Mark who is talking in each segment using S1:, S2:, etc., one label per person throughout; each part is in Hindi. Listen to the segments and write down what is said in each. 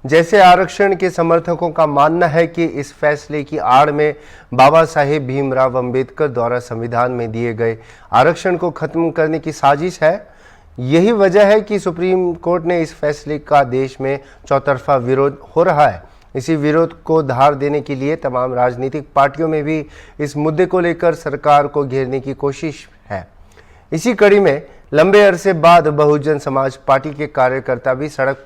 S1: जैसे आरक्षण के समर्थकों का मानना है कि इस फैसले की आड़ में बाबा साहेब भीमराव अंबेडकर द्वारा संविधान में दिए गए आरक्षण को खत्म करने की साजिश है। यही वजह है कि सुप्रीम कोर्ट ने इस फैसले का देश में चौतरफा विरोध हो रहा है। इसी विरोध को धार देने के लिए तमाम राजनीतिक पार्टियों में भी इस मुद्दे को लेकर सरकार को घेरने की कोशिश है। इसी कड़ी में लंबे अरसे बाद बहुजन समाज पार्टी के कार्यकर्ता भी सड़क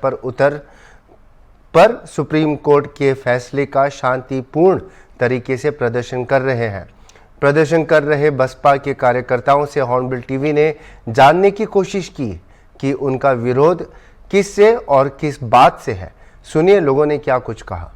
S1: पर सुप्रीम कोर्ट के फैसले का शांतिपूर्ण तरीके से प्रदर्शन कर रहे हैं। प्रदर्शन कर रहे बसपा के कार्यकर्ताओं से हॉर्नबिल टीवी ने जानने की कोशिश की कि उनका विरोध किससे और किस बात से है। सुनिए लोगों ने क्या कुछ कहा।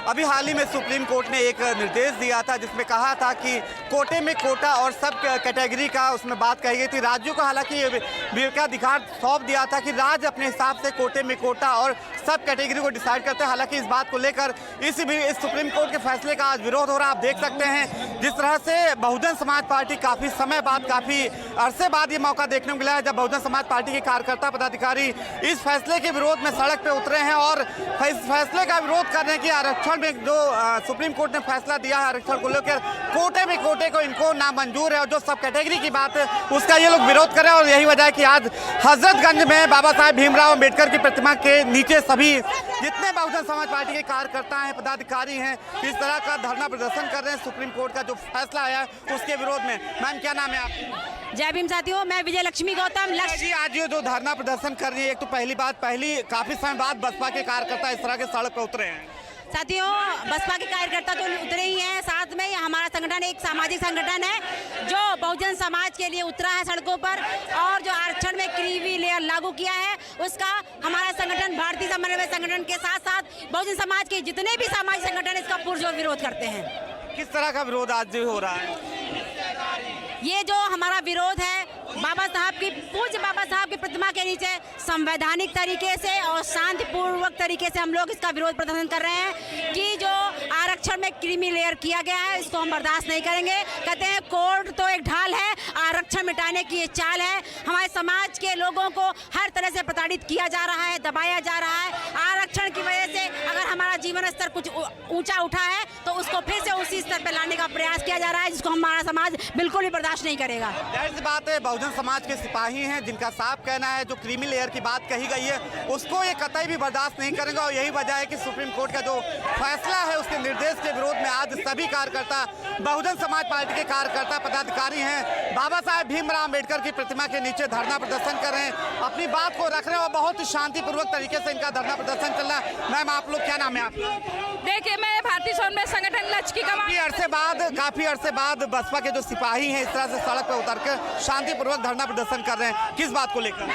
S2: अभी हाल ही में सुप्रीम कोर्ट ने एक निर्देश दिया था जिसमें कहा था कि कोटे में कोटा और सब कैटेगरी का उसमें बात कही गई थी। राज्यों को हालांकि विवेकाधिकार सौंप दिया था कि राज्य अपने हिसाब से कोटे में कोटा और सब कैटेगरी को डिसाइड करते हैं। हालांकि इस बात को लेकर इस सुप्रीम कोर्ट के फैसले का आज विरोध हो रहा है। आप देख सकते हैं जिस तरह से बहुजन समाज पार्टी काफ़ी समय बाद, काफ़ी अरसे बाद ये मौका देखने को मिला है जब बहुजन समाज पार्टी के कार्यकर्ता पदाधिकारी इस फैसले के विरोध में सड़क पर उतरे हैं और इस फैसले का विरोध करने की आरक्षण में जो सुप्रीम कोर्ट ने फैसला दिया है आरक्षण को लेकर कोटे में कोटे को इनको नामंजूर है और जो सब कैटेगरी की बात है उसका ये लोग विरोध कर रहे हैं। और यही वजह है कि आज हजरतगंज में बाबा साहेब भीमराव अंबेडकर की प्रतिमा के नीचे सभी जितने बहुजन समाज पार्टी के कार्यकर्ता हैं, पदाधिकारी हैं, इस तरह का धरना प्रदर्शन कर रहे हैं सुप्रीम कोर्ट का जो फैसला आया है उसके विरोध में। मैम क्या नाम है आपका?
S3: जय भीम साथियों, मैं विजय लक्ष्मी गौतम।
S2: जी आज ये जो धरना प्रदर्शन कर रही है, एक तो पहली काफी समय बाद बसपा के कार्यकर्ता इस तरह के सड़क पर उतरे हैं।
S3: साथियों, बसपा के कार्यकर्ता तो उतरे ही हैं, साथ में हमारा संगठन एक सामाजिक संगठन है जो बहुजन समाज के लिए उतरा है सड़कों पर और जो आरक्षण में क्रीमी लेयर लागू किया है उसका हमारा संगठन भारतीय समन्वय संगठन के साथ साथ बहुजन समाज के जितने भी सामाजिक संगठन इसका पुरजोर विरोध करते हैं।
S2: किस तरह का विरोध आज हो रहा है?
S3: ये जो हमारा विरोध है बाबा साहब की, पूज्य बाबा साहब की प्रतिमा के नीचे संवैधानिक तरीके से और शांतिपूर्वक तरीके से हम लोग इसका विरोध प्रदर्शन कर रहे हैं कि जो आरक्षण में क्रीमी लेयर किया गया है इसको हम बर्दाश्त नहीं करेंगे। कहते हैं कोर्ट तो एक ढाल है, आरक्षण मिटाने की ये चाल है। हमारे समाज के लोगों को हर तरह से प्रताड़ित किया जा रहा है, दबाया जा रहा है। आरक्षण की वजह से अगर हमारा जीवन स्तर कुछ ऊंचा उठा है तो उसको फिर से उसी स्तर पर लाने का प्रयास किया जा रहा है, जिसको हमारा समाज बिल्कुल भी बर्दाश्त नहीं करेगा।
S2: जाहिर सी बात है बहुजन समाज के सिपाही हैं जिनका साफ कहना है जो क्रीमी लेयर की बात कही गई है उसको ये कतई भी बर्दाश्त नहीं करेंगे। और यही वजह है कि सुप्रीम कोर्ट का जो फैसला है उसके निर्देश के विरोध में आज सभी कार्यकर्ता, बहुजन समाज पार्टी के कार्यकर्ता पदाधिकारी हैं, बाबा साहेब भीमराव अंबेडकर की प्रतिमा के नीचे धरना प्रदर्शन कर रहे हैं, अपनी बात को रख रहे हैं और बहुत ही शांतिपूर्वक तरीके से इनका धरना प्रदर्शन चल रहा है। मैम आप लोग क्या नाम है आपका?
S4: देखिए मैं भारतीय समन्वय संगठन लक्ष्मी
S2: काफी अरसे बाद बसपा के जो सिपाही हैं इस तरह से सड़क पर उतर कर शांतिपूर्वक धरना प्रदर्शन कर रहे हैं, किस बात को लेकर?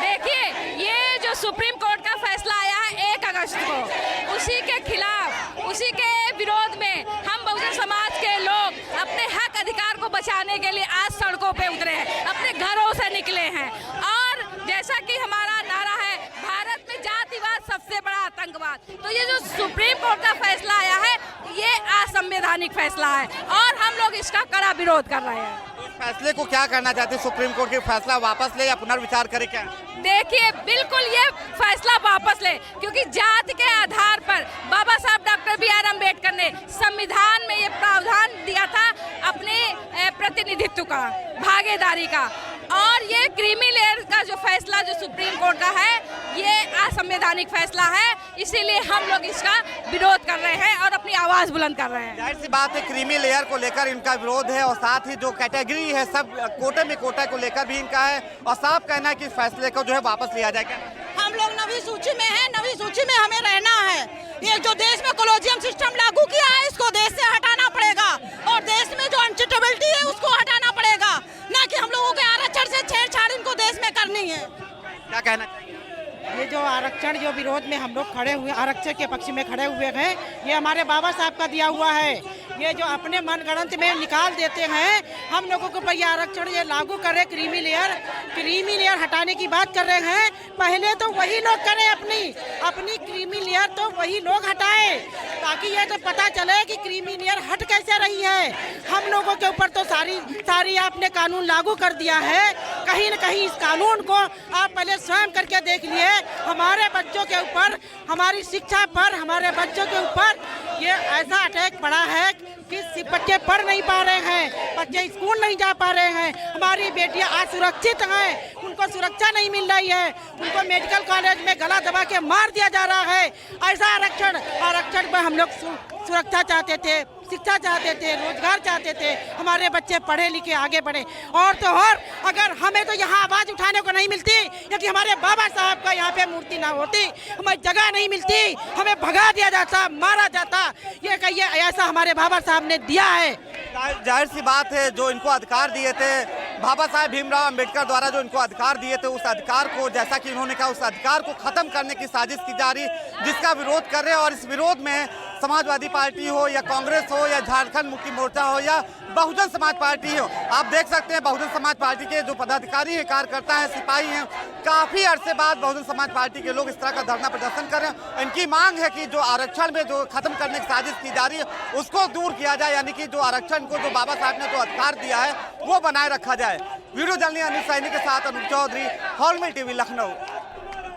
S4: देखिए ये जो सुप्रीम कोर्ट का फैसला आया है 1 अगस्त को, उसी के खिलाफ, उसी के विरोध में हम बहुजन समाज के लोग अपने हक अधिकार को बचाने के लिए आज सड़कों पे उतरे हैं, अपने घरों से निकले हैं। और जैसा कि हमारा नारा है भारत में जातिवाद सबसे बड़ा आतंकवाद, तो ये जो सुप्रीम कोर्ट का फैसला आया है ये असंवैधानिक फैसला है और हम लोग इसका कड़ा विरोध कर रहे हैं।
S2: फैसले को क्या करना चाहते हैं? सुप्रीम कोर्ट के फैसला वापस ले या पुनर्विचार करे क्या?
S4: देखिए बिल्कुल ये फैसला वापस ले, क्योंकि जाति के आधार पर बाबा साहब डॉक्टर बी.आर. अम्बेडकर ने संविधान में ये प्रावधान दिया था अपने प्रतिनिधित्व का, भागीदारी का। और ये क्रीमी लेयर का जो फैसला जो सुप्रीम कोर्ट का है ये असंवैधानिक फैसला है, इसीलिए हम लोग इसका विरोध कर रहे हैं और अपनी आवाज बुलंद कर रहे हैं।
S2: जाहिर सी बात है क्रीमी लेयर को लेकर इनका विरोध है और साथ ही जो कैटेगरी है सब कोटे में कोटा को लेकर भी इनका है और साफ कहना है कि फैसले को जो है वापस लिया जाएगा।
S5: हम लोग नवी सूची में हैं, नवी सूची में हमें रहना है। ये जो देश में कॉलोजियम सिस्टम लागू किया है इसको देश से हटाना पड़ेगा। आरक्षण जो विरोध में हम लोग खड़े हुए, आरक्षण के पक्ष में खड़े हुए हैं, ये हमारे बाबा साहब का दिया हुआ है। ये जो अपने मनगढ़ंत में निकाल देते हैं, हम लोगों को पर ये आरक्षण ये लागू करे, क्रीमी लेयर हटाने की बात कर रहे हैं। पहले तो वही लोग करें, अपनी क्रीमी लेयर तो वही लोग हटाएं, ताकि ये तो पता चले कि क्रीमी लेयर हट कैसे रही है। हम लोगों के ऊपर तो सारी आपने कानून लागू कर दिया है। कहीं न कहीं इस कानून को आप पहले स्वयं करके देख लिए। हमारे बच्चों के ऊपर, हमारी शिक्षा पर, हमारे बच्चों के ऊपर ये ऐसा अटैक पड़ा है कि बच्चे पढ़ नहीं पा रहे हैं, बच्चे स्कूल नहीं जा पा रहे हैं। हमारी बेटियां असुरक्षित हैं, उनको सुरक्षा नहीं मिल रही है, उनको मेडिकल कॉलेज में गला दबा के मार दिया जा रहा है। ऐसा आरक्षण पर हम लोग सुरक्षा चाहते थे, शिक्षा चाहते थे, रोजगार चाहते थे, हमारे बच्चे पढ़े लिखे आगे बढ़े। और तो और अगर हमें तो यहाँ आवाज़ उठाने को नहीं मिलती, क्योंकि हमारे बाबा साहब का यहाँ पे मूर्ति ना होती, हमें जगह नहीं मिलती, हमें भगा दिया जाता, मारा जाता। ये कहिए ऐसा हमारे बाबा साहब ने दिया है।
S2: जाहिर सी बात है, जो इनको अधिकार दिए थे बाबा साहेब भीमराव अंबेडकर द्वारा, जो इनको अधिकार दिए थे, उस अधिकार को, जैसा कि इन्होंने कहा, उस अधिकार को खत्म करने की साजिश की जा रही, जिसका विरोध कर रहे हैं। और इस विरोध में समाजवादी पार्टी हो या कांग्रेस हो या झारखंड मुक्ति मोर्चा हो या बहुजन समाज पार्टी हो, आप देख सकते हैं बहुजन समाज पार्टी के जो पदाधिकारी हैं, कार्यकर्ता हैं, सिपाही हैं, काफी अरसे बाद बहुजन समाज पार्टी के लोग इस तरह का धरना प्रदर्शन कर रहे हैं। इनकी मांग है कि जो आरक्षण में जो खत्म करने की साजिश की जा रही है, उसको दूर किया जाए, यानी कि जो आरक्षण को, जो बाबा साहब ने जो अधिकार दिया है, वो बनाए रखा जाए। वीडियो जर्नलिस्ट अनिल सैनी के साथ अनूप चौधरी, हॉल में टीवी, लखनऊ।